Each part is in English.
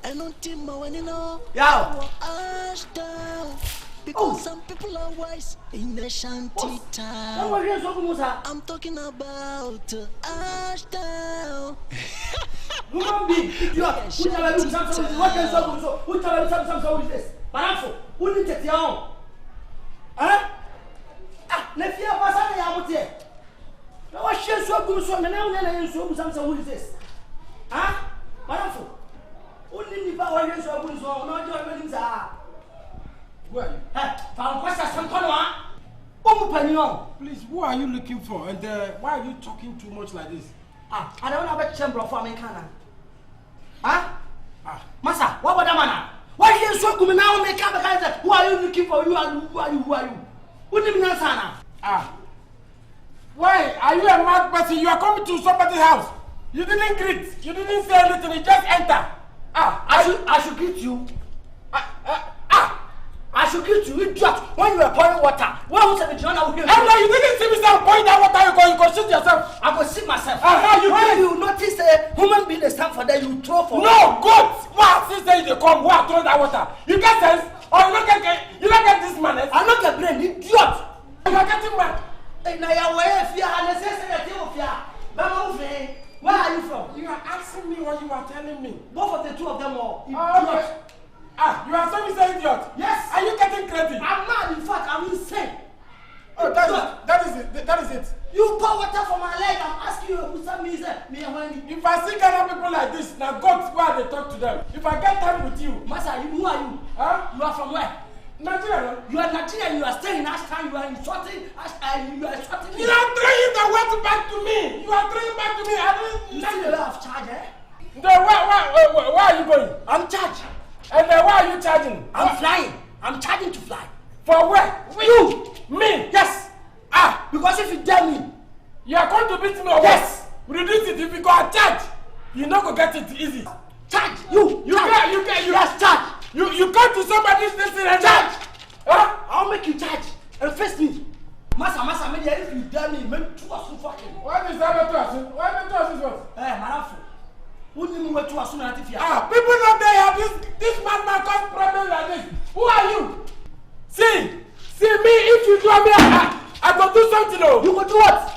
I don't think my know. Ashtown. Because some people are wise in the shanty town. I'm talking about Ashtown. Human being, idiot. Who tell you something? What can something? Who tell you something with this? Baranfo, who did take your own? Huh? Ah, let's hear what's happening here. Now what shit so good so now you so something with this? Huh? Baranfo. Only if I want so good so no join me inside. Where are you? Found question some Please, who are you looking for? And why are you talking too much like this? I don't have a chamber for me, can I? Massa, what about that man? Why are you so good now? Make up a guy that who are you looking for? Who are you? Who do you mean, Sana? Why? Are you a mad person? You are coming to somebody's house. You didn't greet. You didn't say anything. You just enter. I should greet you. I should greet you, idiot. When you are pouring water, why would I be John? You didn't see me pouring that water. You go shoot yourself. I go sit myself. When you notice a human being is time for that, you throw for. No, God. What sister they come? Who are throwing that water? You get sense? Or you don't get this manners? I'm not a brain, idiot. You are getting mad. Now you're aware if you are necessary of you. Where are you from? You are asking me what you are telling me. Both of the two of them are idiots. You are saying say idiot? Yes. Are you getting credit? I'm mad. In fact, I'm insane. Oh, that is it. You pour water for my leg. I'm asking you who sent me. If I see Ghana people like this, now God, where they talk to them. If I get time with you, Master, who are you? You are from where? Nigeria. You are Nigerian. You are staying in Ashtown. You are insulting. You are insulting me. You are throwing the word back to me. You are throwing back to me. I don't. You see the way of charge, eh? Where are you going? I'm charged. And then why are you charging? I'm flying. I'm charging to fly. For where? You. Me? Yes. Because if you dare me, you are going to beat me or yes. Reduce it. If you go and charge, you not go get it easy. Charge. You yes, charge. You come to somebody's station and charge. I'll make you charge and face me. Massa, maybe if you dare me, make two or so fucking. What is that to us? Why to us is what? Marafu. Who didn't move to us soon as if you people not there have this man cause problem like this. Who are you? See me, if you do me, I go do something though. You go do what?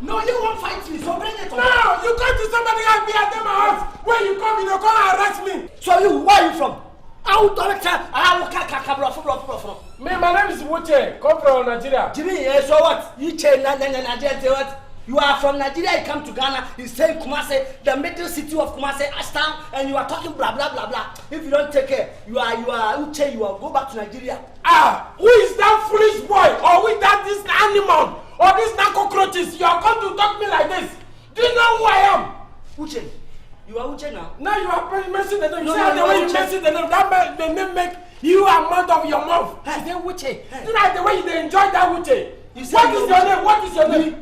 No, you won't fight me, so bring it on. No, you come to somebody else, be at them house. When you come, you don't come and arrest me. So where are you from? I will tell you. My name is Uche, come from Nigeria. Jimmy, so what? You change Nigeria, what? You are from Nigeria, you come to Ghana, you say Kumasi, the middle city of Kumasi, Ashtown, and you are talking blah blah blah blah. If you don't take care, you are Uche, you will go back to Nigeria. Who is that foolish boy? Or with this animal? Or this cockroaches? You are going to talk me like this? Do you know who I am? Uche. You are Uche now. Now you are mentioning the name. The way you mention the name, that the name make you a mouth of your mouth. Hey, then Uche. You know the way you enjoy that Uche. What is your name? What is your name?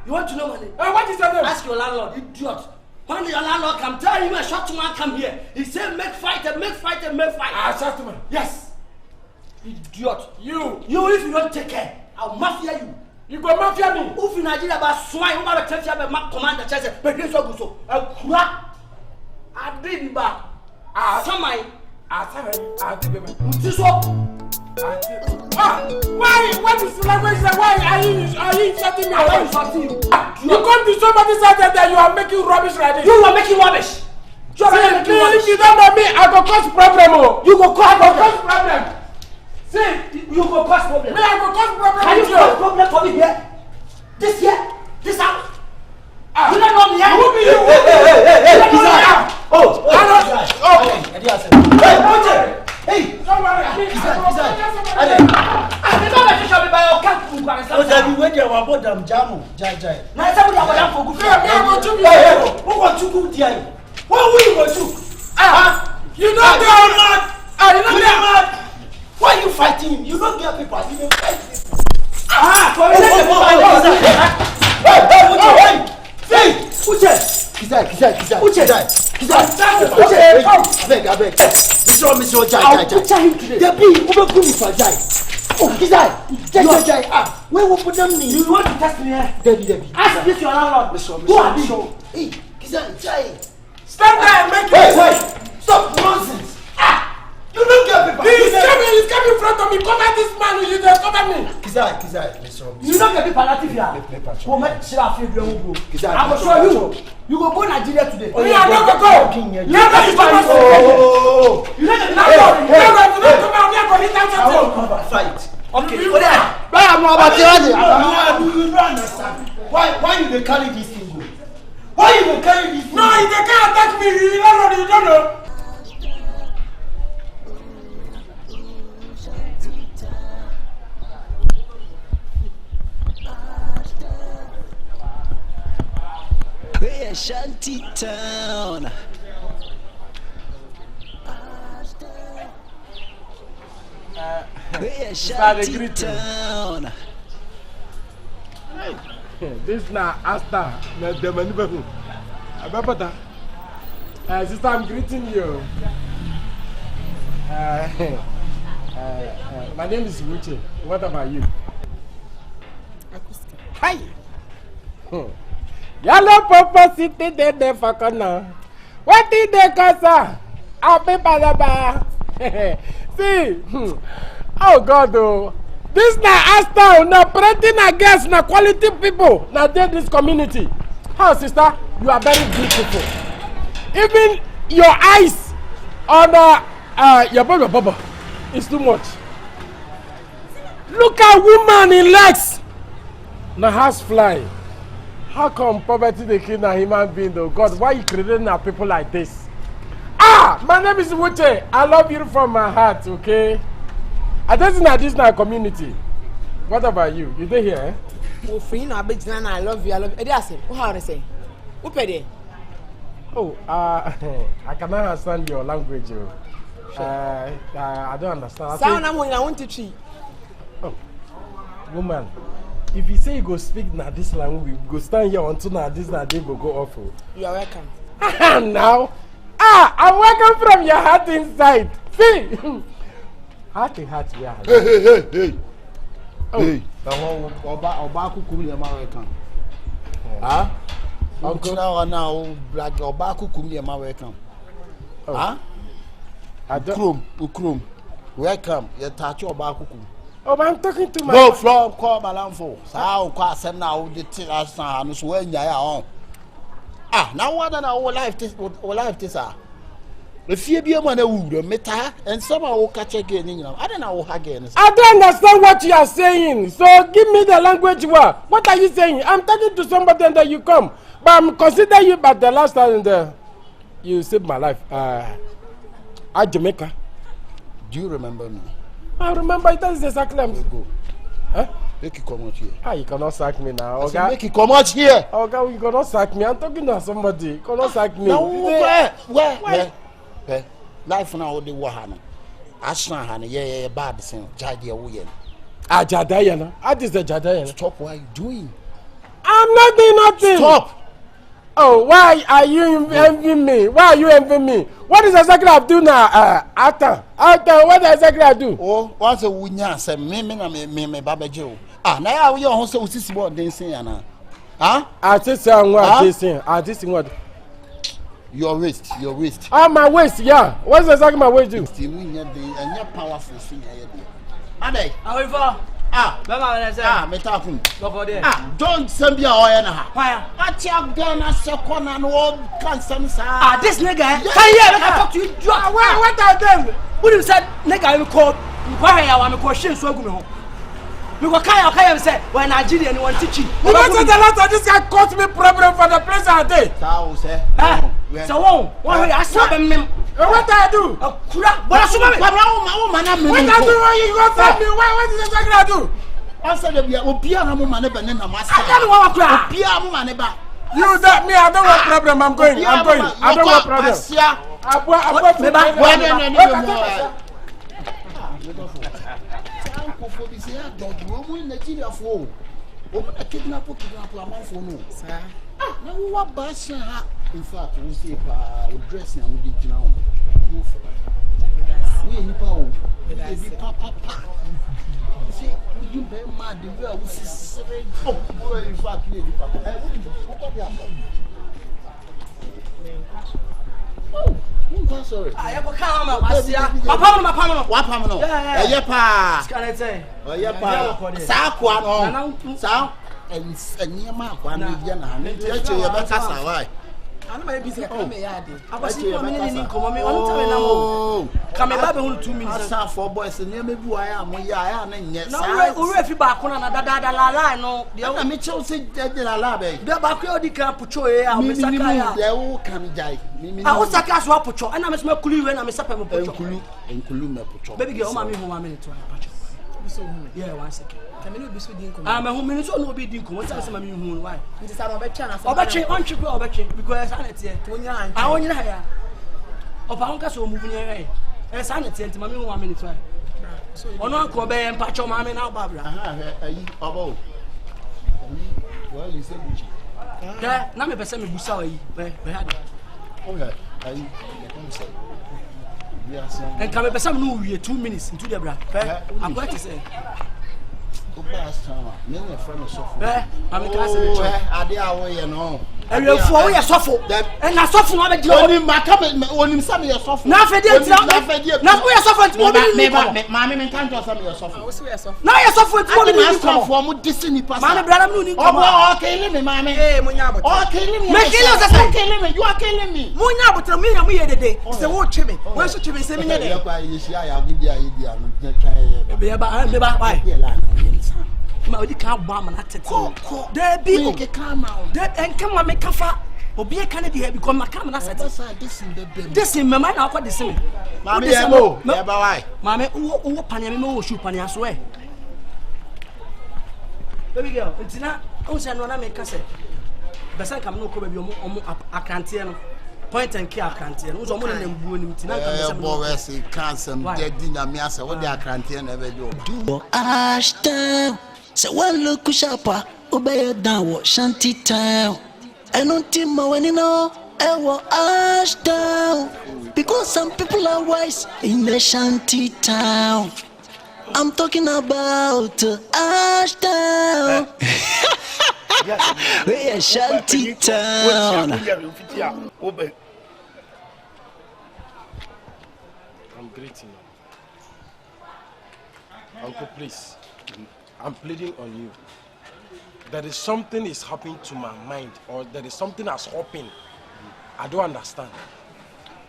You want to know my name? What is your name? Ask your landlord, idiot. When your landlord come, tell him a short man come here. He said make fight. Short man. Yes. Idiot. You if you don't take care, I'll mafia you. You go mafia me? If in Nigeria about swine, who are the church have command the church, but this so so. A crack. I did ba. Samai. I did this one. Why? What is the language? Why are you insulting me? I'm insulting you. You come to somebody's house and you are making rubbish like this. You are making rubbish. If you don't know me, I go cause problem. You go cause problem. See, you go cause problem. Me, I go cause problem. Can you cause problem for me here? This year? This house? You don't know me here? Who be you? Hey, don't worry. You don't get mad. Why are you fighting him? You don't get people. You don't fight people. Where will put them in? You want to test me here? Debbie. Ask this your landlord. Who are you? Hey, Stand there and make it. Wait! Stop nonsense! Ah! You don't get paper! He's coming in front of me. Cover this man who you just cover me. Kizai, Mr. You don't get paper native here. Go make sure I feel you go. I will show you. You go Nigeria today. Oh, yeah, don't go. You don't get paper. Oh! You don't get paper. Fight. Okay, you don't understand. Why you carry this thing go? Why you carry this thing? No, they can't attack me. You don't know. Hey, Shanty Town. Hey, Shanty Town. This now Ashtown. Sister, I'm greeting you. My name is Uche. What about you? Hi. Yellow purple city there for corner. What did they cause? I'll be by. See, oh God, oh. This na Ashtown, na operating against na quality people, na this community. How, sister? You are very beautiful. Even your eyes on your bubble is too much. Look at woman in legs. Na house fly. How come poverty they kill a human being though? God, why you creating a people like this? Ah, my name is Uche. I love you from my heart, okay? I just know this now community. What about you? You dey here? Oh, free now, but I love you. I love you. What how to say? Who paid it? Oh, I cannot understand your language. I don't understand. Sound I'm going. I want to cheat. Oh, woman. If you say you go speak now this language, we go stand here until now this now they go off. You are welcome. Now, I'm welcome from your heart inside. See, heart to heart, yeah. Hey. Oh. Hey. Oba kukumi ya welcome. Ah? Uncle now black Oba kukumi ya welcome. Ah? Ukrum. Welcome. You touch Oba kukumi. Oh, I'm talking to my. No, from call Malamfo. Sao, Quasem now, the Tiras and Swen Yaya. Ah, now what our life this are. If you be a man who meta and somehow will catch again, I don't know how again. I don't understand what you are saying. So give me the language you are. What are you saying? I'm talking to somebody and then you come. But I'm considering you, but the last time you saved my life. At Jamaica. Do you remember me? I remember it. That's exactly what I'm go. Huh? Make you come out here. Ah, you cannot sack me now. Okay. Make you come out here. Okay, you cannot sack me. I'm talking to somebody. You cannot sack me. No, where? Life now the wahana. Ashna hana yeah bad thing. Jadia wuyen. Ah, Jadayana. What is the Jadayana? Stop. What are you doing? I'm not doing nothing. Stop. Oh, why are you envying me? Why are you envying me? What is exactly I do now? After, what exactly I do? Oh, what's a winya say me baba Joe. Ah, now we are also sisi what dancing yana. Huh? I just say what dancing. I just what? Your waist. Ah, my waist, yeah. What's exactly my waist do? Still we need the and your powerful thing here. Ade. How far? Me talking. Go for there. Don't send me a oil na. Why? Atia Ghana second and all cancer. This nigga. Can you talk to you? What are them? Who you said nigga you call? Why I want to question so go me home. Because Kaya say when Nigeria you want teach you. You know say the lot of this guy caused me problem for the place I dey. Sao say. So one I stop him. What I do? But I should be. What I do? Why you go tell me? What is exactly I do? I said that we are Opia woman na master. I don't want to cry. Opia woman ba. You that me I don't want problem. I'm going. I don't want problem. In fact, we say dressing and we did now. We need power. We papa. See, you be mad. The way we see. Oh, in fact, we need papa. Sorry. I go come Mapamno. Yeah, pa. Can I say? Oh, yeah, pa. Sakwa no. Sa and near Mark one Indiana. Actually, you're better. Why? I'm not busy. I was in come come back 2 minutes. I for boys and near me who I am. I am yet. No, if you back on another la no. The other Mitchell said that la la. The back of the camp put your air. They all come die. I was a cast wap put and I'm a smoke when I'm a supper and Kulu. Baby girl, mammy, who 1 minute to yeah, 1 second. I'm a home minute or no be dinkum. What's that? Why? It is about betting because I want you here. Of Uncle so moving away. And sanity and mammy 1 minute. Or no, Kobe and Pacho Mammy now, Barbara. Well, you said, yeah, now me person me busawi. okay, and come up some new 2 minutes into the bra. I'm going to say. Many friends of I'm a class. I dare away and all. And you're for your sofa. And I suffer on the only my comment on some of your soft. Nothing, not we are suffering. Mammy can't do some of your soft. Now you're suffering for Disney. Okay, let me, mammy. Okay, you are killing me. Munya, but me and we the day. It's the word chimney. Where's the chimney? Send me the I'll give you an idea. Odi ka ba ma na tete. There be okay come out. There and come make kafa. Obi e kan dey because ma come na set. This in my mind na kwa this me. Mama e mo, e ba why? Mama wo pania me wo shoe pania so e. Baby girl, ntina on say no na me ka say. Besa kam no ko baby omo akrante no. Point and care akrante no. So mo na mbuo nim ntina kam say. Bo we say cancel dead na me asa what the akrante na be do. Ashtown. Say one look shapa, obey down shanty town. And on team when you know, Ashtown. Because some people are wise in the shanty town. I'm talking about Ashtown. We're shanty town. I'm greeting you. Uncle, please. I'm pleading on you. There is something is happening to my mind, or there is something that's happening. I don't understand.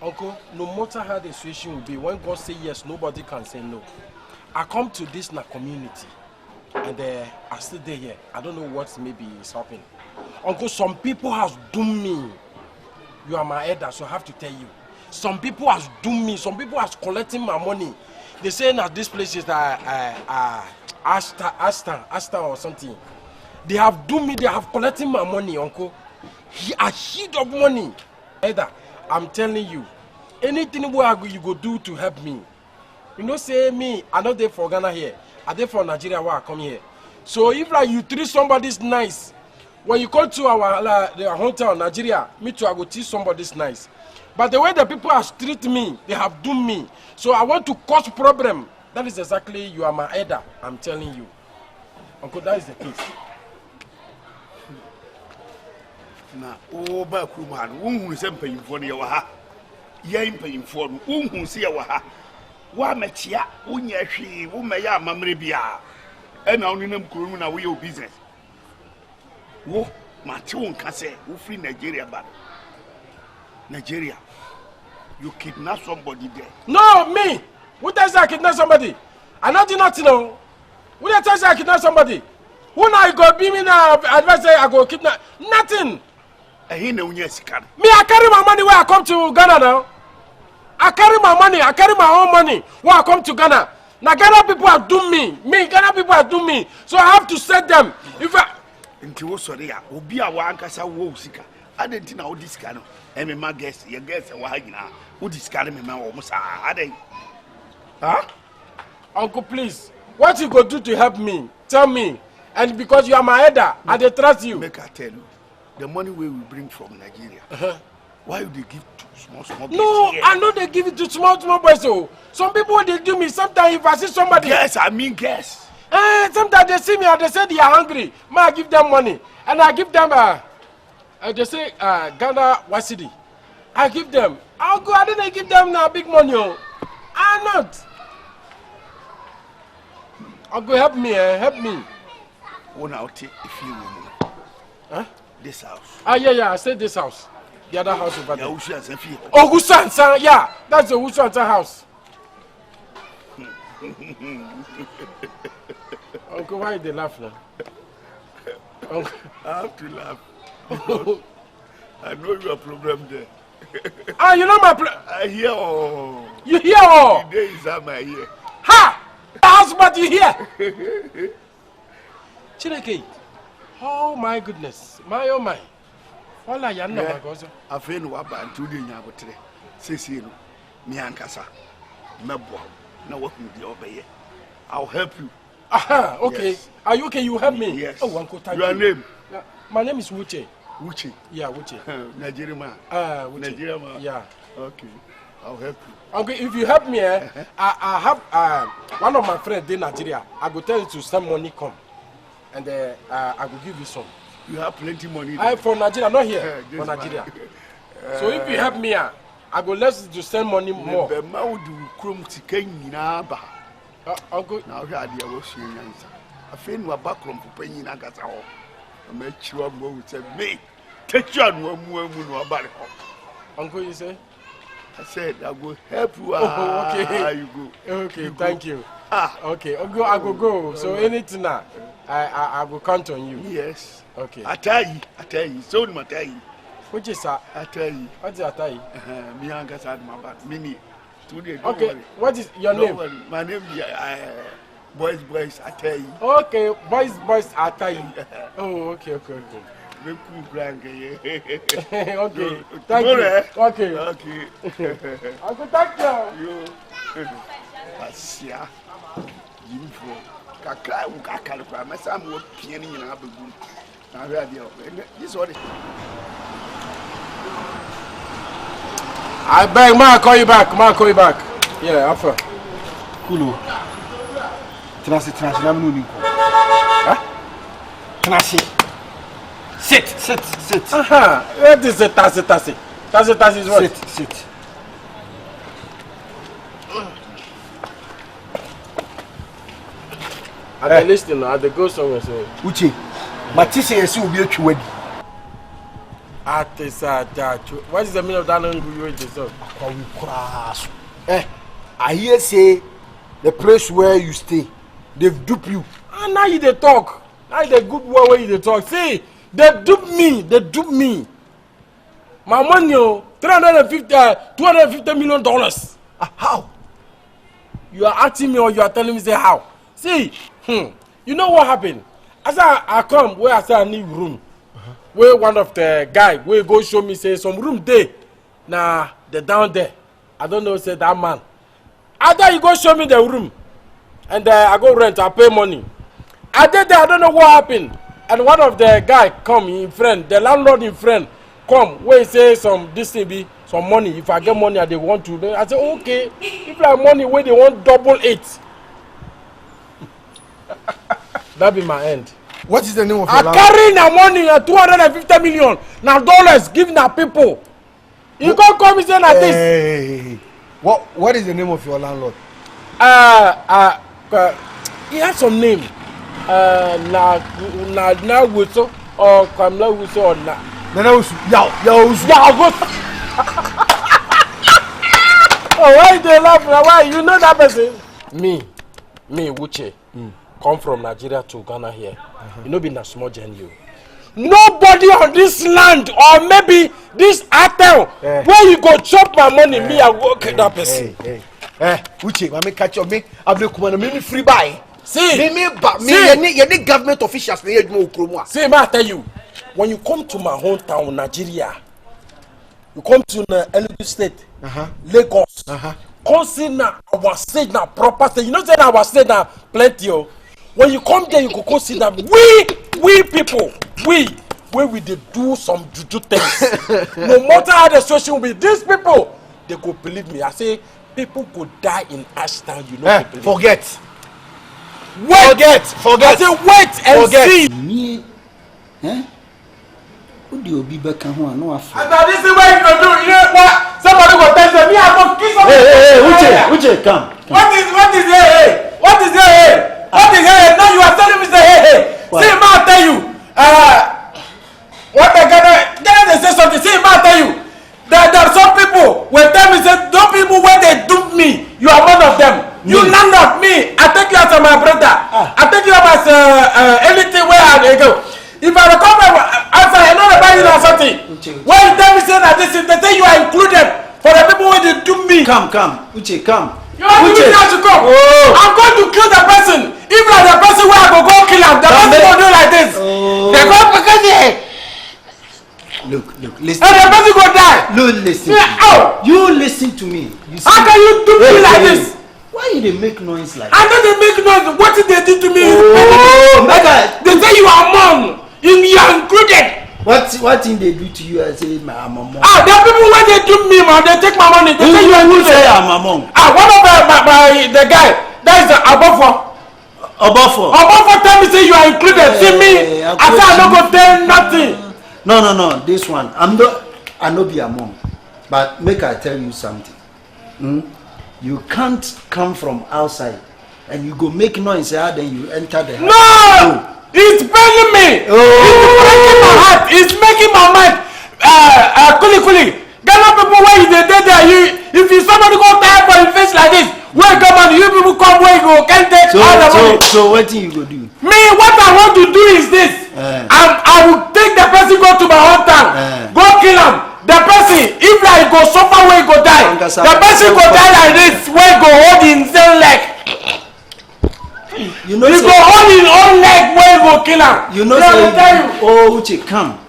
Uncle, no matter how the situation will be, when God says yes, nobody can say no. I come to this community, and I still there here. I don't know what maybe is happening. Uncle, some people have doomed me. You are my elder, so I have to tell you. Some people have doomed me. Some people are collecting my money. They say that this place is Ashtown or something. They have doomed me. They have collected my money, Uncle. A sheet of money. Either I'm telling you, anything where you go do to help me. You know, say me, I know they for Ghana here. I they for Nigeria where I come here. So if like you treat somebody's nice, when you come to our the hometown Nigeria, me too I go treat somebody's nice. But the way the people have treated me, they have doomed me. So I want to cause problem. That is exactly, you are my elder, I'm telling you. Uncle, that is the case. Na o ba ku man wonhu se mpanyimfo ne wa ha ye mpanyimfo no wonhu se ye wa ha wa machia wonya hwe wo meya amamre bia e na onunam kurum na wo ye business wo ma ti won ka se wo free Nigeria ba Nigeria you kidnap somebody there. No, me. Who tells I kidnap somebody? I not do nothing. No. Who tells I kidnap somebody? Who now go be me now? Advise say I go kidnap nothing. He no unya sika. Me, I carry my money where I come to Ghana now. I carry my money. I carry my own money where I come to Ghana. Now Ghana people are doing me. Ghana people are doing me. So I have to set them. If I. Nti wo sori a obi a wa ankasa wo sika. Adenti na wo disika no. Me ma guess, your guess wa ha nyina. Wo disika me ma wo musa. Adai. Huh? Uncle, please. What you go do to help me? Tell me. And because you are my elder, I dey trust you. Make I tell you. The money we will bring from Nigeria. Why would they give to small boys? No, here? I know they give it to small boys. So some people they do me. Sometimes if I see somebody. Yes, I mean guess. Sometimes they see me and they say they are hungry. I give them money and I give them they say Ghana Wasidi. I give them. I'll go. I didn't give them now big money. I'm not. I'll go help me. Help me. One out if you Huh? This house. Yeah. I said this house. The other house over there. Yeah, Oh, Gusansa. Yeah, that's the Gusansa house. Uncle, why they laugh now? Uncle. I have to laugh. I know your problem there. You know my problem. I hear all. You hear all? The days are my ear. Ha! The husband you hear? Chireke. Oh my goodness. My oh my. All I know my gozo. I feel no about 2 days now, but says you, me and Casa. Mebo. Now what will you obey? I'll help you. Aha, okay. Yes. Are you okay? You help me? Yes. Oh, Uncle, thank your you. Name? My name is Uche. Uche. Yeah, Uche. Nijaman. Uche. Nijaman. Yeah. Okay. I'll help you. Okay, if you help me, I have one of my friends in Nigeria. I go tell you to send money come, and I will give you some. You have plenty money. I from Nigeria, not here. For Nigeria. So if you help me, I go let you to send money more. The mouth do chrome to Kenya. Uncle. Now I was saying answer. I feel no background for penny in Agatha. I make sure more said me. Take you on one more about it. Uncle, you say? I said I will help you. Oh, okay. You go. Okay, you thank go. you. Okay, I go go. So anything now, I will count on you. Yes. Okay. I tell you. So my tell you. Which is that? I tell you. What's that? Me and Gas my back. Mini. Today. Okay. What is your name? My name is Boys. I tell you. Okay, boys. I tell you. Oh, okay. Okay. Okay. Thank you. Okay. Uncle, thank you. Asia. You for Kaka, Kaka, my son will piano in our bedroom. This one. I beg, ma, call you back. Yeah, offer. Kulu. Trans, na munu nko. Trans. Sit. Aha. What is it? Tasi is what? Sit. I listen. I go somewhere. So. Uche. Matisse yesi obi atwi wadi. What is the meaning of that language you use yourself? I hear say the place where you stay, they've duped you. And now you they talk. Now the good way you they talk. See, they dupe me. My money, $250 million. How? You are asking me or you are telling me say how? See, you know what happened? As I come where I say I need room. Where one of the guy will go show me say some room there. Nah, they're down there. I don't know, say that man. After you go show me the room, and I go rent, I pay money. I did there, I don't know what happened. And one of the guy come in friend, the landlord in friend, come where he say some this thing be some money. If I get money, they want to. I say okay. If like money where they want double it. That be my end. What is the name of your landlord? I carry the money, $250 million, now dollars, give the people. You can't come and say like this. Hey. What is the name of your landlord? He has some name. Na Wuso or Kamla Wuso or Na. Oh, why they laugh? Why you know that person? Me, Uche, come from Nigeria to Ghana here. You know, being a small journey. Nobody on this land, or maybe this hotel, where you go chop my money, me I work that person. Uche, I catch up me. I will come and me free buy. See, you need government officials. See, I tell you, when you come to my hometown, Nigeria, you come to Enugu State, Lagos, come see now our state now proper state. You know, say our state now plenty. When you come there, you go see that we people, where we they do some juju things. No matter how the situation will be, these people, they go believe me. I say people could die in Ashtown. You know, forget. Wait, forget. I say wait and see. Me, who the Obi Beka one, no afraid. And this is what you can do. You know what? Somebody will tell me, I will kiss somebody. Hey, Uche, come. What is hey? What is hey? What is hey? No, you are telling me say hey. See, man, tell you. What I gotta say something. See, man, tell you. There are some people will tell me say, those people when they dump me, you are one of them. You landlord me. I take you as my brother. I take you as anything where I go. If I come answer, I know about you or something. When you tell me say that this is the thing you are included for the people when they dump me. Come, Uche, come. You are doing that to come. I'm going to kill the person. If like the person where I go kill him, the person will do like this. They go because they. Look, listen. And the person go die. No, listen. You listen to me. You see, how can you do me like this? Why you they make noise like that? I know they make noise. What did they do to me? They say you are mom. You are included. What thing they do to you? I say I'm a mom. There are people when they do me, man. They take my money. They say you are included. Say I'm a mom. One of the guy that is Abofo tell me say you are included. See me. I say I don't go tell nothing. No. This one, I no be a mom, but make I tell you something. You can't come from outside and you go make noise. Then you enter the house. No, it's paining me. It's breaking my heart. It's making my mind. Kuli. Ghana people where you dey there. If you somebody go die for your face like this, where come on? You people come where you go can't take all the money. So what thing you go do? Me, what I want to do is this. I will take the person go to my hometown, go kill him. The person, if I go suffer where he go die, the person go die like this, where he go hold his own leg. You know, he go hold his own leg where he go kill him. You know, say, oh Uche, come.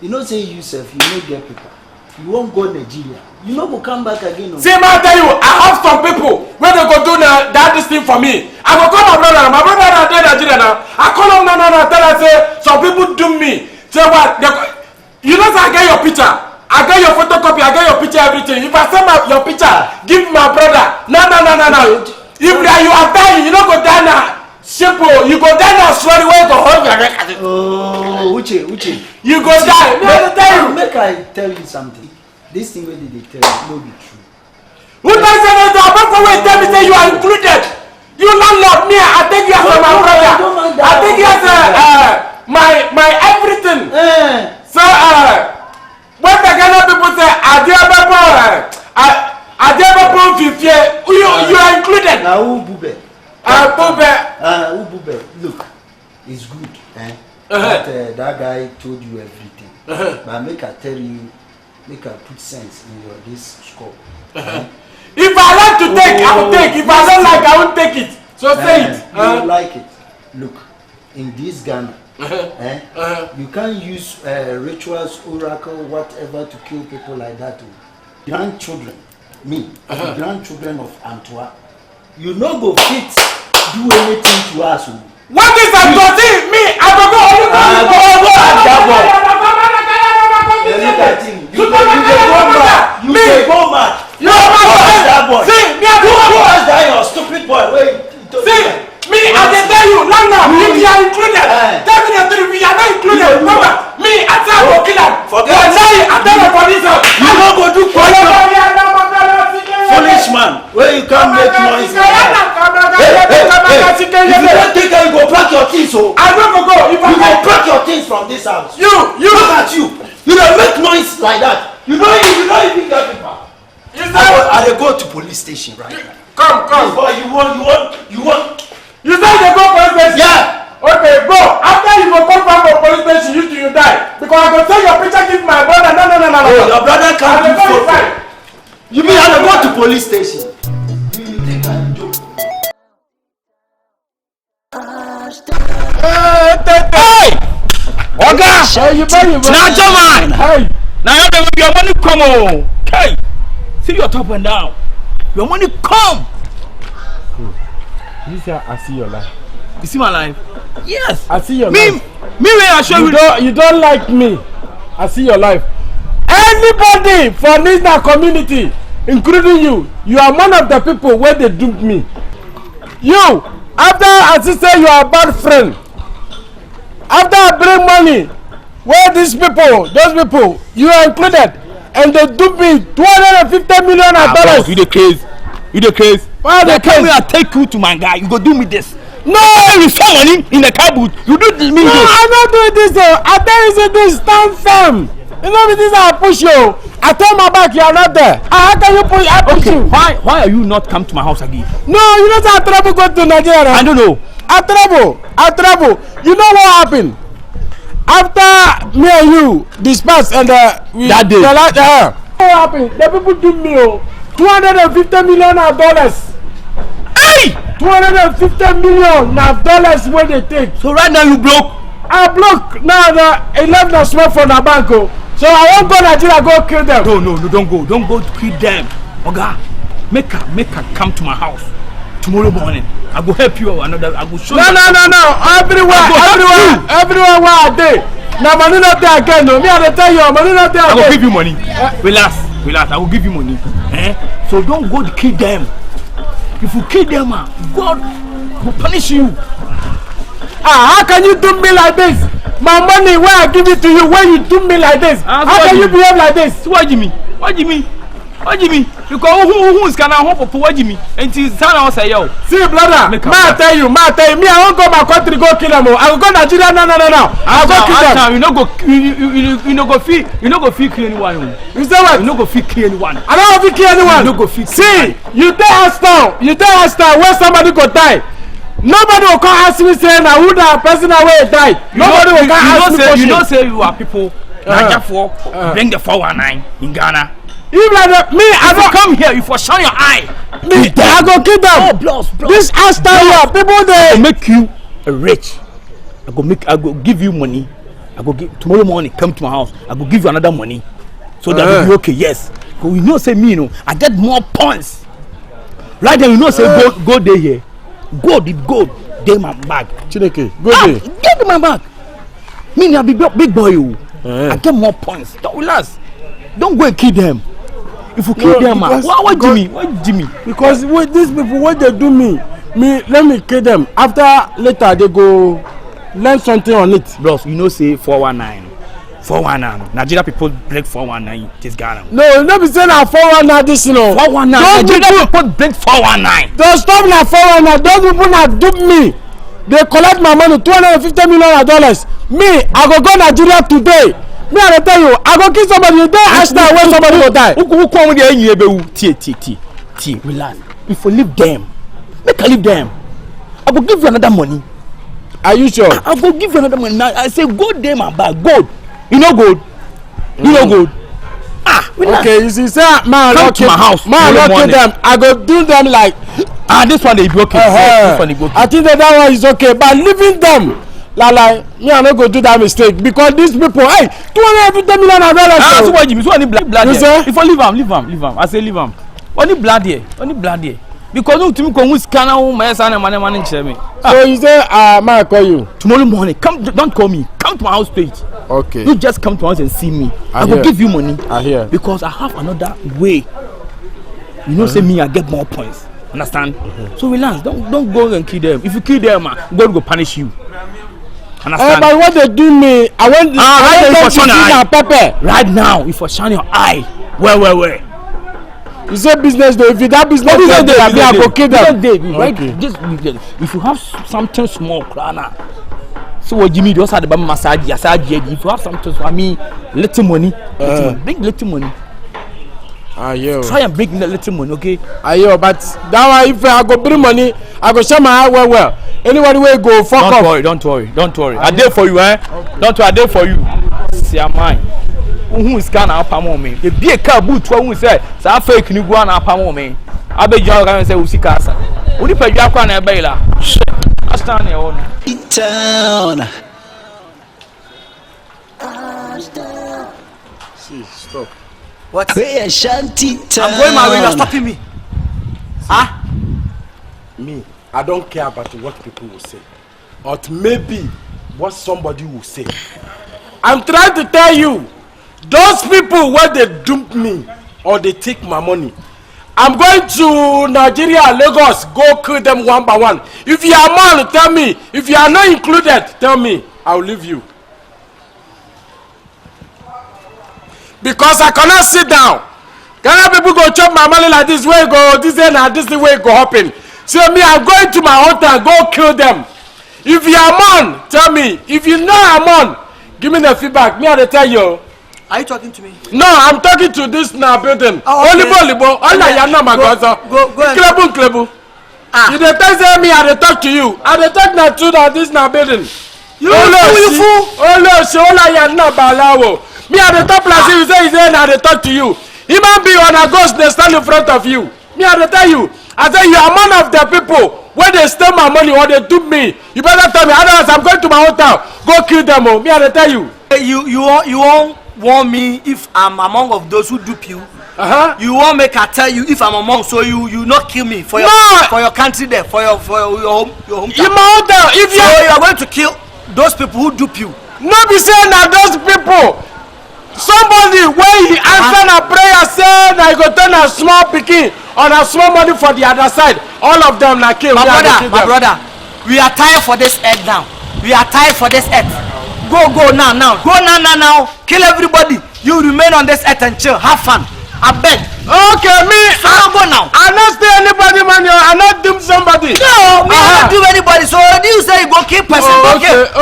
You know, say yourself, you no get people. You won't go Nigeria. You know, go come back again. No? See, man, I tell you, I have some people where they go do this thing for me. I go call my brother. My brother is in Nigeria now. I call him no. Tell her say some people do me. Say what? You know, I get your picture. I get your photocopy. I get your picture. Everything. If I send your picture, give my brother. No. If you are dying, you don't go die now. Simple. You go die now slowly. Where you go hold your neck. Oh, Uche. You go die. Make I tell you something. This thing where they tell you no be true. Who does say that? Above where tell me say you are included. You landlord me. I take you as my brother. I take you as my everything. So when the Ghana people say you are included. Now who bube? Bube. Look, it's good. But that guy told you everything. But make I tell you. Make her put sense in your this scope. If I like to take, I will take. If I don't like, I won't take it. So say it. You don't like it. Look, in this Ghana, you can't use rituals, oracle, whatever to kill people like that. Grandchildren, grandchildren of Antoine, you no go fit do anything to us. What is Antoine? See me, I don't go only look at him. You go mad. You are that boy. See, who has that your stupid boy? Wait. See, me, I can tell you, Lana, if you are included, tell me the truth, if you are not included, remember, me, I tell you, kill him. Forget it. I tell you for this. You don't go do foolish man. Where you can't make noise. If you don't take care, you go pack your things. I don't go. You go pack your things from this house. You look at you. You don't make noise like that. You don't even get people. I go to police station right now. Come. Boy, you want. You say they go police station? Yeah. Okay, go. After you go come back from police station, you die. Because I go take your picture, give my brother. No. Oh, your brother can't do photo. You mean I go to police station? You think I'm joking? Hey! Oga! Nijaman! Hey! Now your money come on! Hey! See your top and down. Your money come! You say I see your life. You see my life? Yes! I see your life. Me when I show you. You don't like me. I see your life. Anybody for Nizna community, including you are one of the people where they duped me. You, after I say you are a bad friend, after I bring money, where those people, you are included, and they do me $250 million. You the case. Why the case? I take you to my guy. You go do me this. No, you saw money in the car boot. You do me. No, I'm not doing this though. I tell you this, stand firm. You know this I push you. I turn my back, you are not there. How can you push? I push you. Why are you not come to my house again? No, you know I travel go to Nigeria. I don't know. I travel. You know what happened? After me and you dispersed and that day. What happened? The people give me $250 million. Hey! $250 million when they take. So right now you broke. I broke. Now I left the small from the bank. So I won't go Nigeria go kill them. No, don't go. Don't go to kill them. Oga, make her come to my house tomorrow morning. I will help you another. I will show you. No. Everywhere where I dey. Now money not there again. No, me I tell you, money not there again. I will give you money. Relax. I will give you money. So don't go to kill them. If you kill them, God will punish you. How can you do me like this? My money, where I give it to you, when you do me like this? How can you behave like this? What do you mean? Because who is gonna hope for what you mean? And it's time say yo. See, brother, may I tell you, me, I won't go my country go kill them. I will go Nigeria, no. I'll go kill them. You no go feel kill anyone. You say what? You no go feel kill anyone. I don't want to kill anyone. You no go feel. See, you tell Ashtown where somebody go die. Nobody will come ask me say now who that person away die. Nobody will come ask me question. You don't say you are people. Bring the 419 in Ghana. If like that, me, I don't come here. You for shine your eye. Me, I go kill them. Blood. This Ashtown people they I go make you rich. I go give you money. I go give tomorrow morning. Come to my house. I go give you another money, so that will be okay. Yes. But you know say me, you know, I get more points. Right then, you know say go there here. Gold, dey my bag. Chineke, go there. Get my bag. Me, I be big boy. You. I get more points. Don't relax. Don't go and kill them. If you kill them, what Jimmy? Because these people, what they do me, let me kill them. After later they go learn something on it. Bros, you know say 419. Nigeria people break 419 this Ghana. No, not be saying that 419 this, you know. 419. Nigeria people break 419. Don't stop na 419. Those people na dupe me. They collect my money, $250 million. Me, I go Nigeria today. Me, I tell you, I go kill somebody. You don't ask that when somebody will die. Who come with the T. Relax. If you leave them, make I leave them. I will give you another money. Are you sure? I will give you another money. Now I say go there, my bag. Gold. You know gold. Relax. Okay, you see, sir, man, come to my house. Man, I kill them. I go do them like. This one they be okay. This one they be okay. I think that one is okay, but leaving them. Like me, I not go do that mistake because these people, hey, $250 million. So what Jimmy? So any blood here? If I leave him. I say leave him. Only blood here. Because no to me come scanner my son and money me. So you say, man, I call you tomorrow morning. Come, don't call me. Come to my house straight. Okay. You just come to my house and see me. I will give you money. I hear. Because I have another way. You know, say me, I get more points. Understand? So relax. Don't go and kill them. If you kill them, God will punish you. Understand? But what they do me, I want them to see my pepper. Right now, if I shine your eye, where? You say business though. If you that business, I go kill them. Right? Just if you have something small, Krana. So what Jimmy just had the massage. If you have something, I mean, little money, bring little money. Try and bring little money, okay? But that one, if I go bring money, I go share my eye well. Anybody will go fuck off. Don't worry. I did for you, Don't worry, I did for you. See, I'm mine. Who is can up among me? If be a car boot, who say, so fake you go on up among me. I bet you are going to say, Usikasa. Would you pay your corner, Bela? I stand here on town. See, stop. What? Hey, Shanty town. I'm going my way, you're stopping me. Me, I don't care about what people will say. Or maybe what somebody will say. I'm trying to tell you, those people where they dump me or they take my money, I'm going to Nigeria, Lagos, go kill them one by one. If you are man, tell me. If you are not included, tell me. I'll leave you. because I cannot sit down. Ghana people go chop my money like this way go this way and this way go hopping. So me, I'm going to my hometown, go kill them. If you are man, tell me. If you know I'm on, give me the feedback. Me, I tell you. Are you talking to me? No, I'm talking to this now building. Oh, okay. Olibo. All I know my brother. Go ahead. Klebu. You dey tell me I dey talk to you. I dey talk na to that this na building. You fool. Oh no, so all I know balawo. Me I dey talk like you say I dey talk to you. Human being on a ghost they stand in front of you. Me I dey tell you. I say you are one of the people when they steal my money or they took me. You better tell me, otherwise I'm going to my hometown. Go kill them. Oh. Me I dey tell you. You won't warn me if I'm among of those who dupe you. You won't make I tell you if I'm among, so you not kill me for your country there, for your hometown. In my hometown, if you are going to kill those people who dupe you. No be saying that those people. Somebody when he answer a prayer say that he go turn a small pikin on a small money for the other side. All of them na kill. My brother, we are tired for this earth now. We are tired for this earth. Go now. Go now. Kill everybody. You remain on this earth and chill. Have fun. I beg. Okay, me. I go now. I not steal anybody money. I not doom somebody. No, me I not do anybody. So you say you go kill person.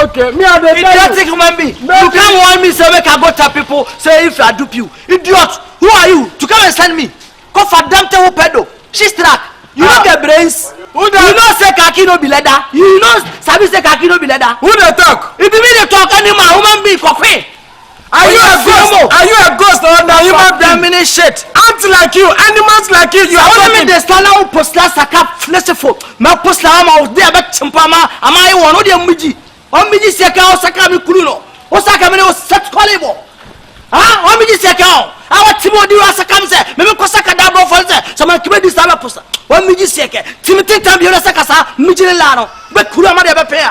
Okay. Me I dey tell you. Idiotic human being. You can't want me say make I go tell people say if I dupe you. Idiot. Who are you to come and send me? Go for damn tell pedo. She's track. You don't get brains. You know say kaki no be leather. You know sabi say kaki no be leather. Who they talk? If you mean they talk animal, human being coffee. Are you a ghost? Are you a ghost or na human being? Shit. Ants like you, animals like you. You are talking. Only me stand out post la saka fleshful. Ma post la ma o dey abet chimpama. Am I one o dey miji? O miji seka o saka mi kuluno. O saka mi o set kwalebo. Ah, o miji seka o. Awa timo di wa saka mi se. Me ko saka da bro for se. So ma kibe di sala post. O miji seka. Timi tintam bi o saka sa miji la no. Be kulu ma dey be pay.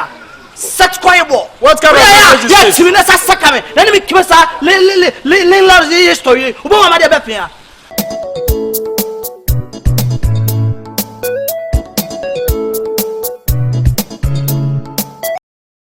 Set kwalebo. What kind of message is this? Yeah, timi na saka me. Na me kibe sa le story. Ubo ma dey be pay.